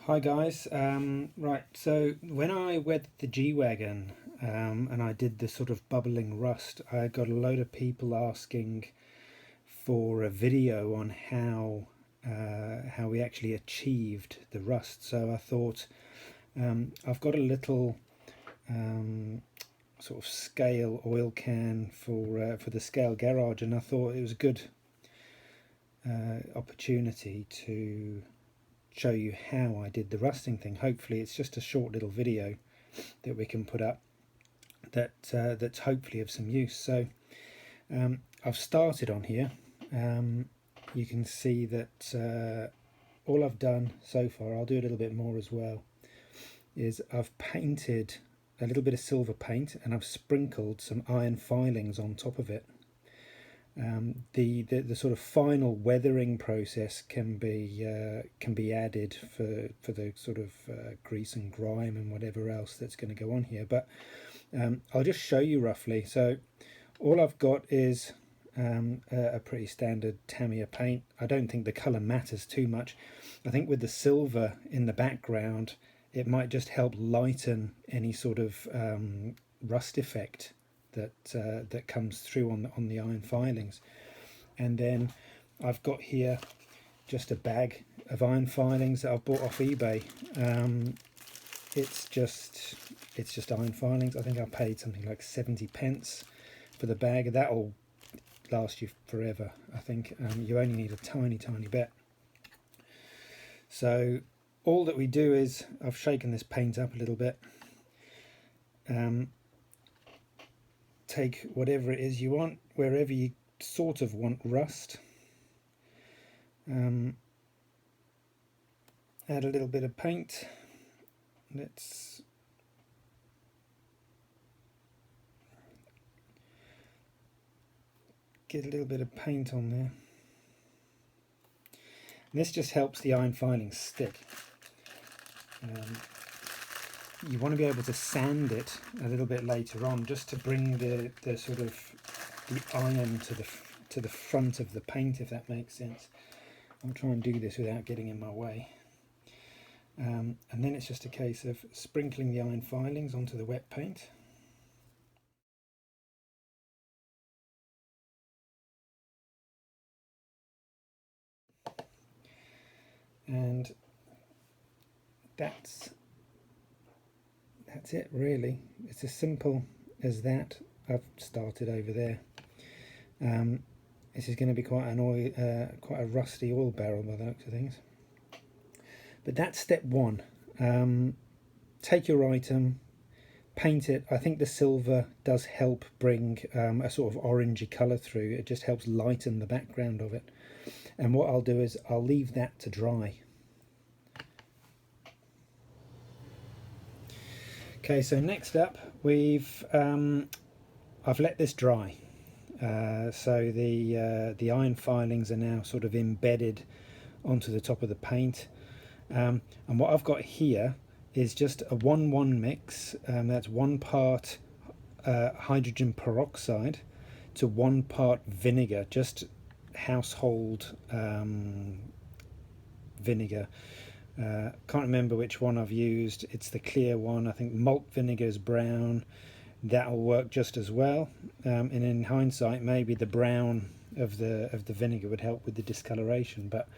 Hi guys, right, so when I wet the G-Wagon and I did the sort of bubbling rust, I got a load of people asking for a video on how we actually achieved the rust. So I thought I've got a little sort of scale oil can for the scale garage, and I thought it was a good opportunity to show you how I did the rusting thing. Hopefully it's just a short little video that we can put up that's hopefully of some use. So I've started on here. You can see that all I've done so far, I'll do a little bit more as well, is I've painted a little bit of silver paint and I've sprinkled some iron filings on top of it. The sort of final weathering process can be added for the sort of grease and grime and whatever else that's going to go on here, but I'll just show you roughly. So all I've got is a pretty standard Tamiya paint. I don't think the colour matters too much. I think with the silver in the background it might just help lighten any sort of rust effect that comes through on the iron filings. And then I've got here just a bag of iron filings that I've bought off eBay. It's just iron filings. I think I paid something like 70 pence for the bag. That'll last you forever. I think you only need a tiny bit. So all that we do is, I've shaken this paint up a little bit. Take whatever it is you want, wherever you sort of want rust. Add a little bit of paint. Let's get a little bit of paint on there. And this just helps the iron filings stick. You want to be able to sand it a little bit later on, just to bring the sort of the iron to the front of the paint, if that makes sense. I'll try and do this without getting in my way. And then it's just a case of sprinkling the iron filings onto the wet paint. And that's it really. It's as simple as that. I've started over there. This is going to be quite a rusty oil barrel by the looks of things. But that's step one. Take your item, paint it. I think the silver does help bring a sort of orangey colour through. It just helps lighten the background of it. And what I'll do is I'll leave that to dry. Okay, so next up I've let this dry. So the iron filings are now sort of embedded onto the top of the paint. And what I've got here is just a 1-1 mix. That's 1 part hydrogen peroxide to 1 part vinegar, just household vinegar. Can't remember which one I've used. It's the clear one. I think malt vinegar is brown. That'll work just as well. And in hindsight, maybe the brown of the vinegar would help with the discoloration. But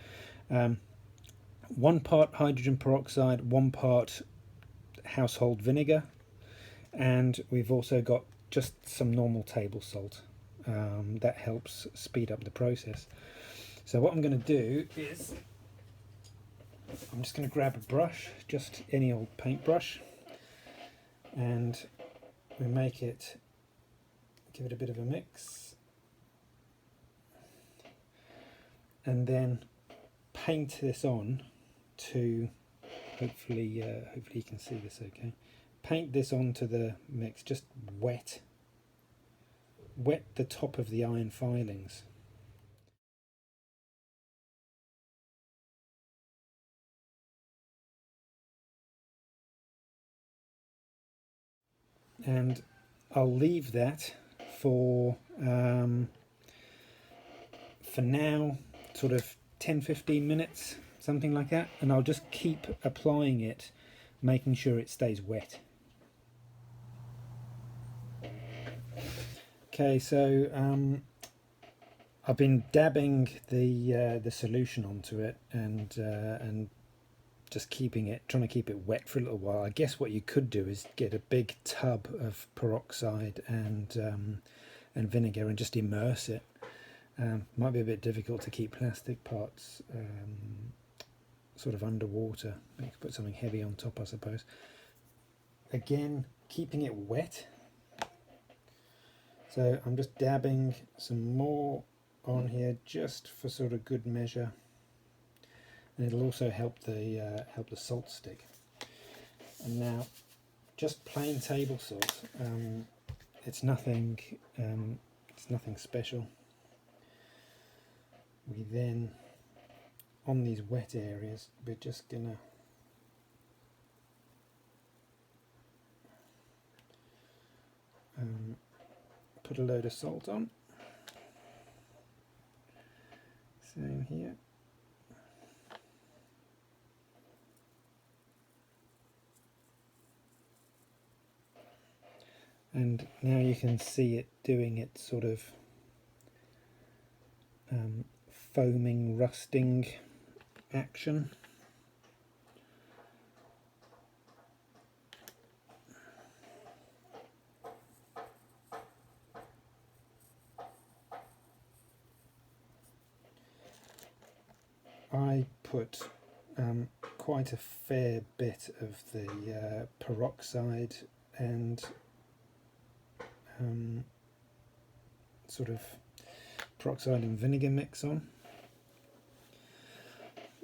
1 part hydrogen peroxide, 1 part household vinegar, and we've also got just some normal table salt. That helps speed up the process. So what I'm going to do is I'm just going to grab a brush, just any old paintbrush, and we give it a bit of a mix, and then paint this on to, hopefully you can see this okay. Paint this onto the mix, just wet the top of the iron filings. And I'll leave that for now sort of 10-15 minutes, something like that, and I'll just keep applying it, making sure it stays wet. Okay, so I've been dabbing the solution onto it and just trying to keep it wet for a little while. I guess what you could do is get a big tub of peroxide and vinegar and just immerse it. Might be a bit difficult to keep plastic parts sort of underwater. You could put something heavy on top, I suppose. Again, keeping it wet. So I'm just dabbing some more on here just for sort of good measure, and it'll also help the salt stick. And now, just plain table salt. It's nothing special. We then, on these wet areas, we're just gonna put a load of salt on. Same here. And now you can see it doing its sort of foaming, rusting action. I put quite a fair bit of the peroxide and sort of peroxide and vinegar mix on,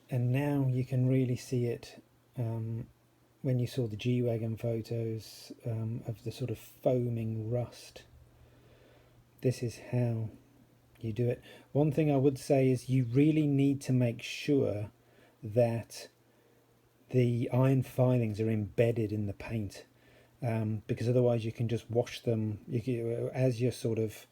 and now you can really see it when you saw the G-Wagon photos of the sort of foaming rust. This is how you do it. One thing I would say is you really need to make sure that the iron filings are embedded in the paint, because otherwise you can just wash them. As you're sort of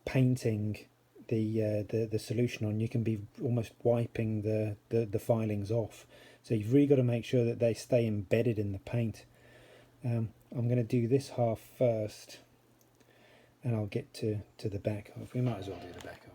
painting the solution on, you can be almost wiping the filings off. So you've really got to make sure that they stay embedded in the paint. I'm going to do this half first, and I'll get to the back half. We might as well do the back half.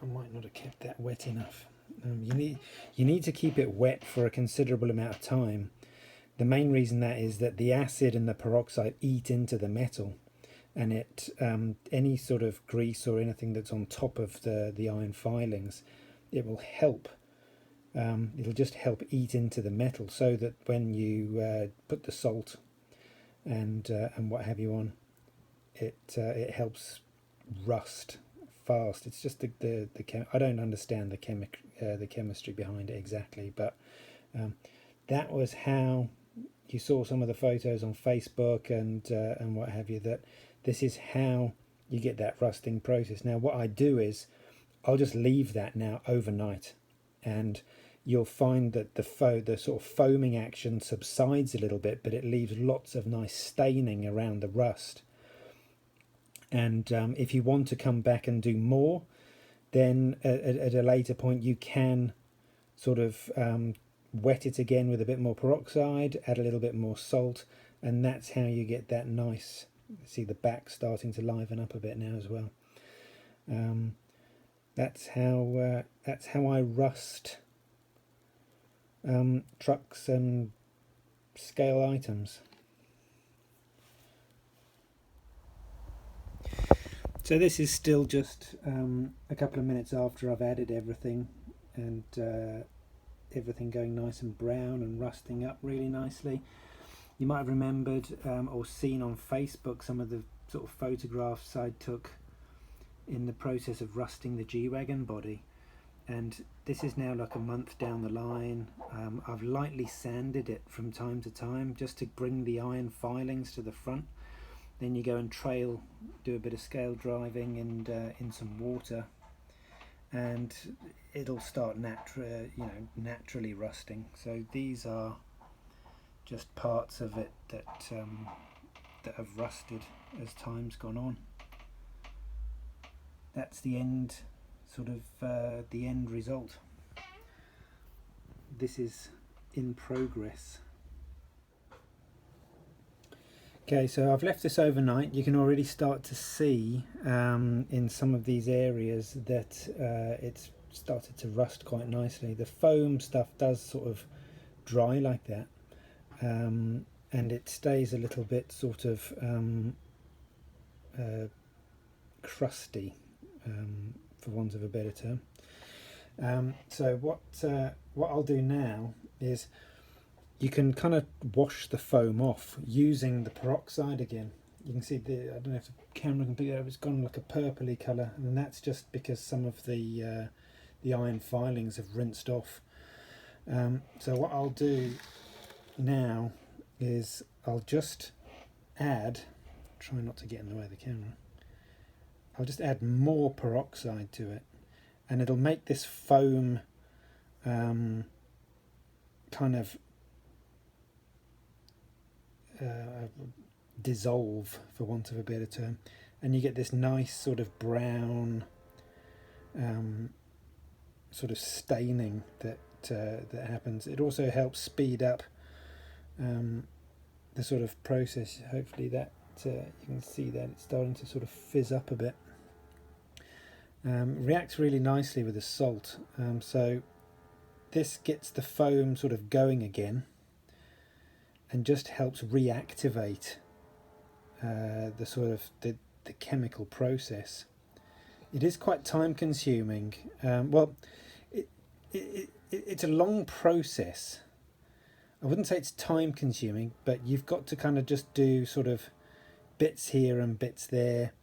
I might not have kept that wet enough. You need to keep it wet for a considerable amount of time. The main reason that is that the acid and the peroxide eat into the metal, and it any sort of grease or anything that's on top of the iron filings, it will help. It'll just help eat into the metal, so that when you put the salt and what have you on, it helps rust fast. It's just I don't understand the chemistry behind it exactly, but that was how you saw some of the photos on Facebook and what have you, that this is how you get that rusting process. Now what I do is I'll just leave that now overnight, and you'll find that the sort of foaming action subsides a little bit, but it leaves lots of nice staining around the rust. And if you want to come back and do more, then at a later point you can sort of wet it again with a bit more peroxide, add a little bit more salt, and that's how you get that nice, see the back starting to liven up a bit now as well. That's how I rust trucks and scale items. So this is still just a couple of minutes after I've added everything, and everything going nice and brown and rusting up really nicely. You might have remembered or seen on Facebook some of the sort of photographs I took in the process of rusting the G-Wagon body, and this is now like a month down the line. I've lightly sanded it from time to time just to bring the iron filings to the front. Then you go and do a bit of scale driving and in some water, and it'll start naturally rusting. So these are just parts of it that have rusted as time's gone on. That's the end, the end result. This is in progress. Okay, so I've left this overnight. You can already start to see in some of these areas that it's started to rust quite nicely. The foam stuff does sort of dry like that, and it stays a little bit sort of crusty, for want of a better term. So what I'll do now is, you can kind of wash the foam off using the peroxide again. You can see I don't know if the camera can pick it up, it's gone like a purpley colour, and that's just because some of the iron filings have rinsed off. So what I'll do now is I'll just add, try not to get in the way of the camera, I'll just add more peroxide to it, and it'll make this foam kind of dissolve, for want of a better term, and you get this nice sort of brown sort of staining that happens. It also helps speed up the sort of process. Hopefully that you can see that it's starting to sort of fizz up a bit. Reacts really nicely with the salt, so this gets the foam sort of going again and just helps reactivate the chemical process. It is quite time consuming. Well, it's a long process. I wouldn't say it's time consuming, but you've got to kind of just do sort of bits here and bits there,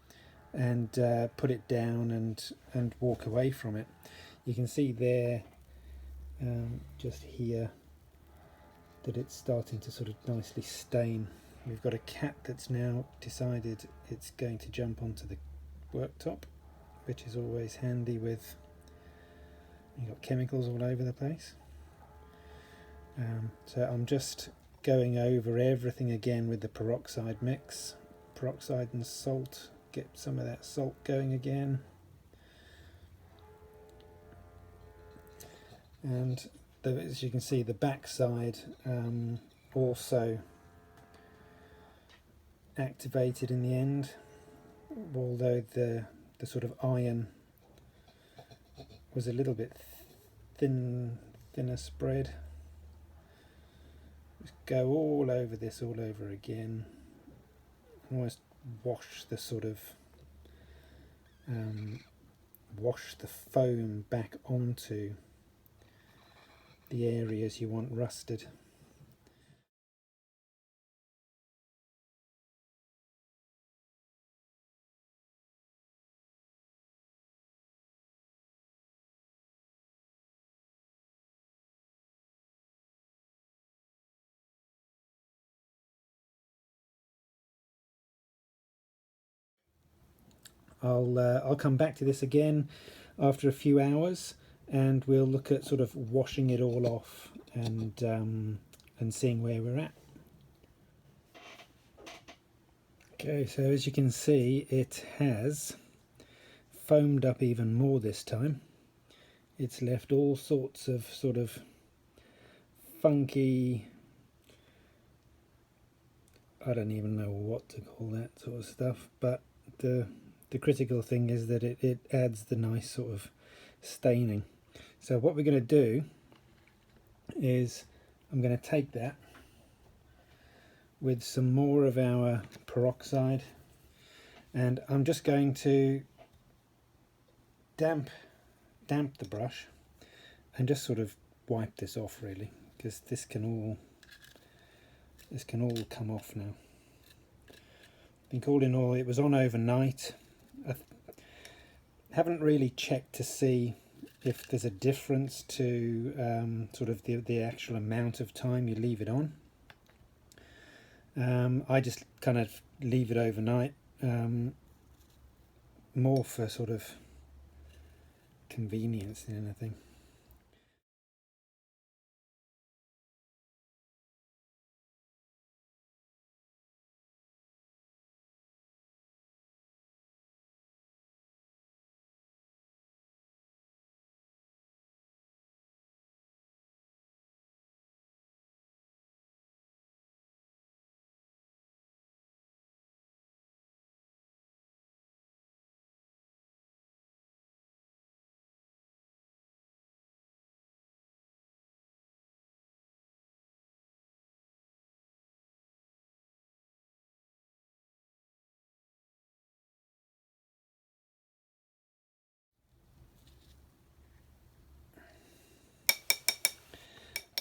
and put it down and walk away from it. You can see there, just here, that it's starting to sort of nicely stain. We've got a cat that's now decided it's going to jump onto the worktop, which is always handy with, you've got chemicals all over the place. So I'm just going over everything again with the peroxide mix, peroxide and salt, get some of that salt going again. And as you can see, the backside also activated in the end, although the sort of iron was a little bit thinner spread. Just go all over this all over again, almost wash the sort of wash the foam back onto the areas you want rusted. I'll come back to this again after a few hours, and we'll look at sort of washing it all off and seeing where we're at. Okay, so as you can see, it has foamed up even more this time. It's left all sorts of sort of funky, I don't even know what to call that sort of stuff, but the critical thing is that it adds the nice sort of staining. So what we're going to do is I'm going to take that with some more of our peroxide, and I'm just going to damp the brush and just sort of wipe this off, really, because this can all come off now. I think all in all it was on overnight. I haven't really checked to see if there's a difference to sort of the actual amount of time you leave it on. I just kind of leave it overnight, more for sort of convenience than anything.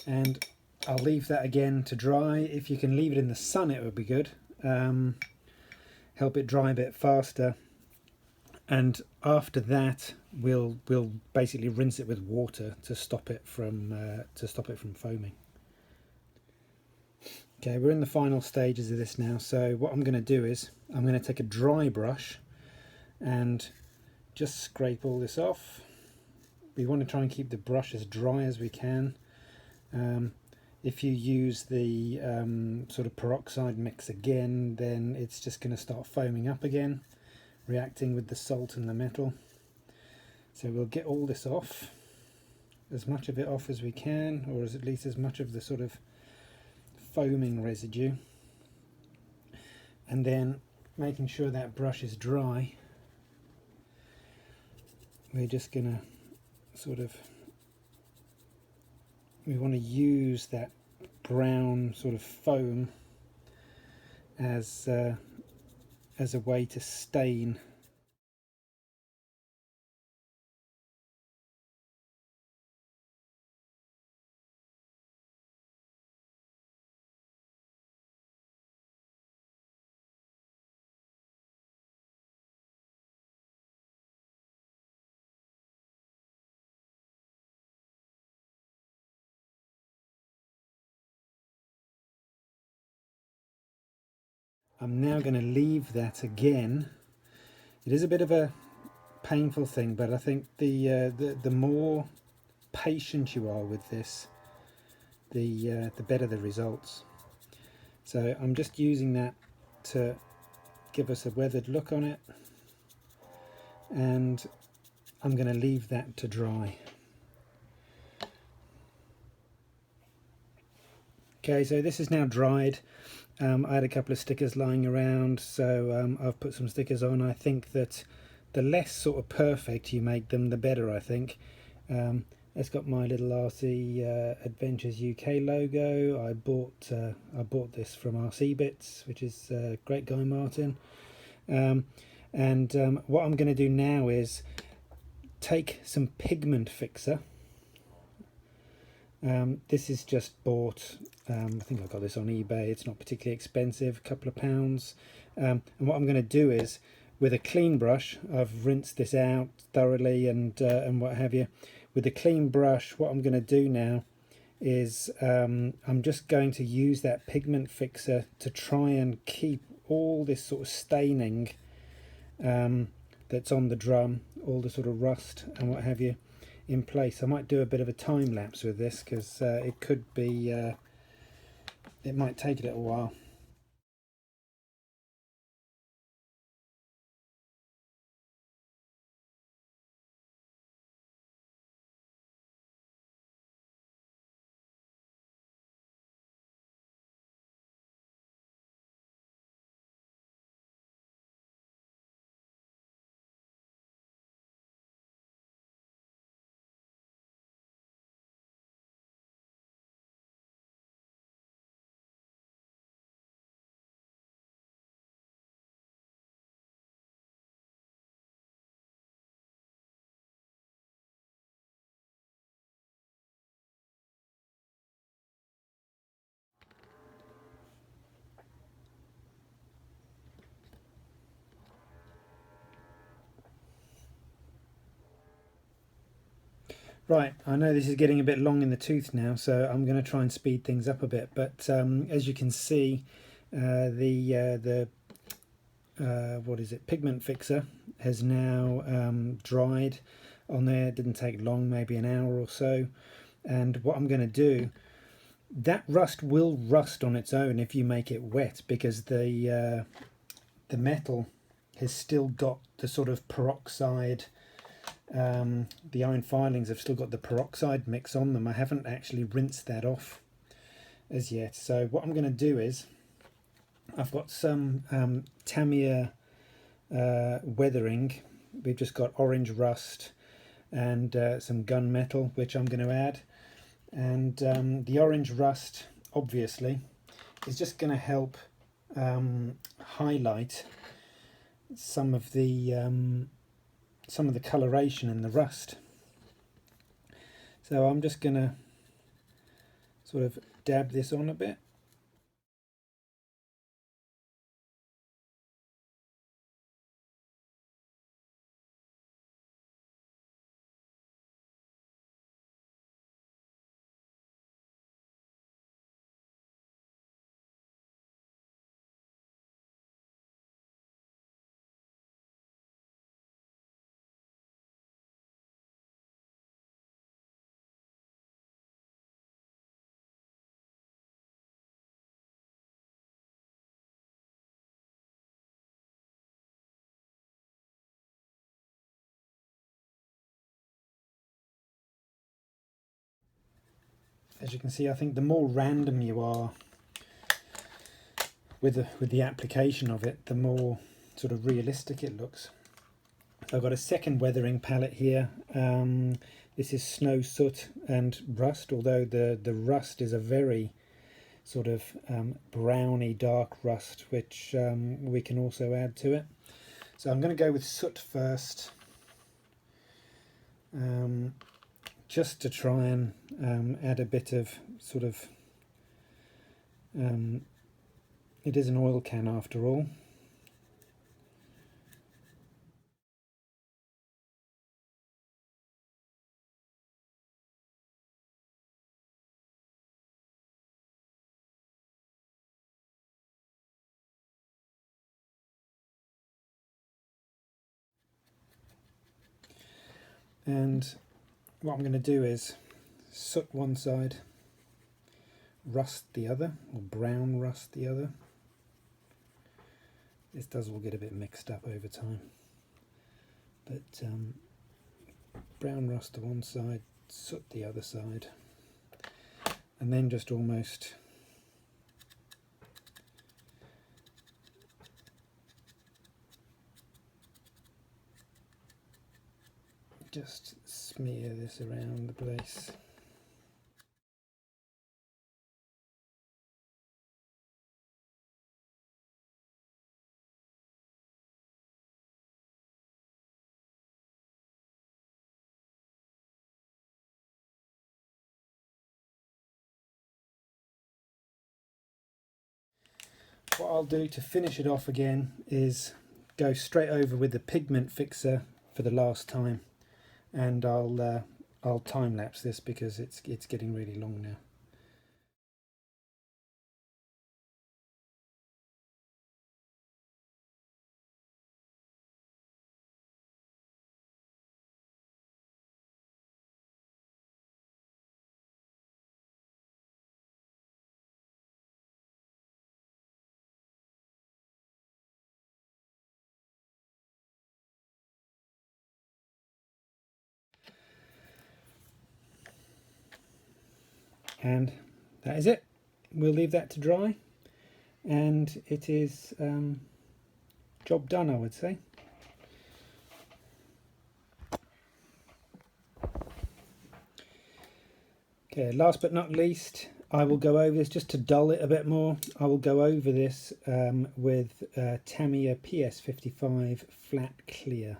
And I'll leave that again to dry. If you can leave it in the sun, it would be good. Help it dry a bit faster. And after that, we'll basically rinse it with water to stop it from foaming. Okay, we're in the final stages of this now. So what I'm going to do is I'm going to take a dry brush and just scrape all this off. We want to try and keep the brush as dry as we can. If you use the sort of peroxide mix again, then it's just going to start foaming up again, reacting with the salt and the metal. So we'll get all this off, as much of it off as we can, or at least as much of the sort of foaming residue. And then making sure that brush is dry, we're just going to sort of, we want to use that brown sort of foam as a way to stain. I'm now going to leave that again. It is a bit of a painful thing, but I think the more patient you are with this, the better the results. So I'm just using that to give us a weathered look on it, and I'm going to leave that to dry. Okay, so this is now dried. I had a couple of stickers lying around, so I've put some stickers on. I think that the less sort of perfect you make them, the better, I think. It's got my little RC Adventures UK logo. I bought this from RC Bits, which is great guy Martin. What I'm going to do now is take some pigment fixer. This is just bought, I think I got this on eBay. It's not particularly expensive, a couple of pounds. And what I'm going to do is, with a clean brush, I've rinsed this out thoroughly and what have you. With a clean brush, what I'm going to do now is I'm just going to use that pigment fixer to try and keep all this sort of staining that's on the drum, all the sort of rust and what have you, in place. I might do a bit of a time lapse with this because it could be, it might take a little while. Right, I know this is getting a bit long in the tooth now, so I'm going to try and speed things up a bit. But as you can see, the what is it, pigment fixer has now dried on there. It didn't take long, maybe an hour or so. And what I'm going to do, that rust will rust on its own if you make it wet, because the metal has still got the sort of peroxide. The iron filings have still got the peroxide mix on them. I haven't actually rinsed that off as yet. So what I'm going to do is, I've got some Tamiya weathering. We've just got orange rust and some gunmetal, which I'm going to add. And the orange rust, obviously, is just going to help highlight some of the coloration in the rust. So I'm just going to sort of dab this on a bit. As you can see, I think the more random you are with the application of it, the more sort of realistic it looks. So I've got a second weathering palette here. This is snow, soot and rust, although the rust is a very sort of browny dark rust, which we can also add to it. So I'm going to go with soot first, just to try and add a bit of sort of, it is an oil can after all. And what I'm going to do is soot one side, rust the other, or brown rust the other. This does all get a bit mixed up over time, but brown rust to one side, soot the other side, and then just almost just smear this around the place. What I'll do to finish it off again is go straight over with the pigment fixer for the last time, and I'll time lapse this because it's getting really long now. And that is it. We'll leave that to dry, and it is job done, I would say. Okay, last but not least, I will go over this just to dull it a bit more. I will go over this with Tamiya PS55 Flat Clear.